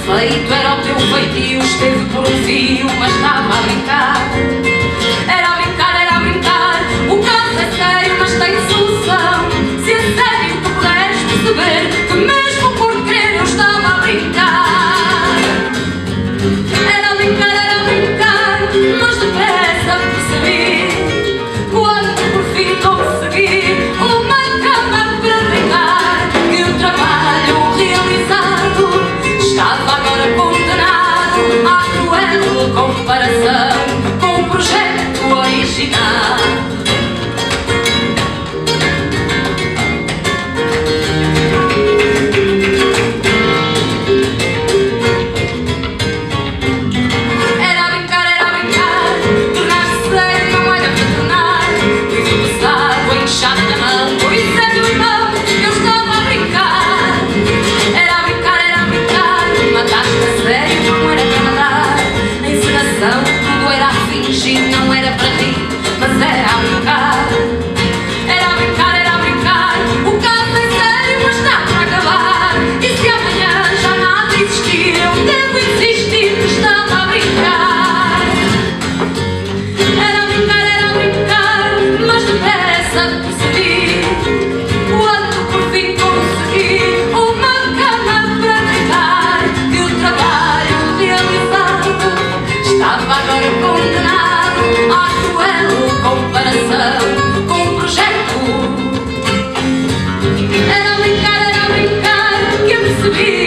Feito era o teu feitio, esteve por um fio, mas estava a brincar. Era a brincar, o caso é sério, mas tem solução. Se é sério tu puderes perceber que mesmo por querer eu estava a brincar. Era a brincar, mas depressa percebi, quando por fim consegui uma cama para brincar, que o trabalho realizado estava agora condenado à cruel comparação com o projeto original. Era a brincar, tornar-se sério não era para tornar, vivo pesado, inchado na mão, por isso é do irmão, eu estava a brincar. Era a brincar, mataste a sério, não era para matar. A encenação, tudo era a fingir, não era para rir, mas era a brincar. Era a brincar, o caso é sério, mas está para acabar. E se amanhã já nada existir, eu devo insistir que estava a brincar. Era a brincar, mas depressa percebi, quando por fim consegui uma cama para brincar, que o trabalho realizado estava agora condenado à cruel comparação com o projeto. Era a brincar, que eu percebi.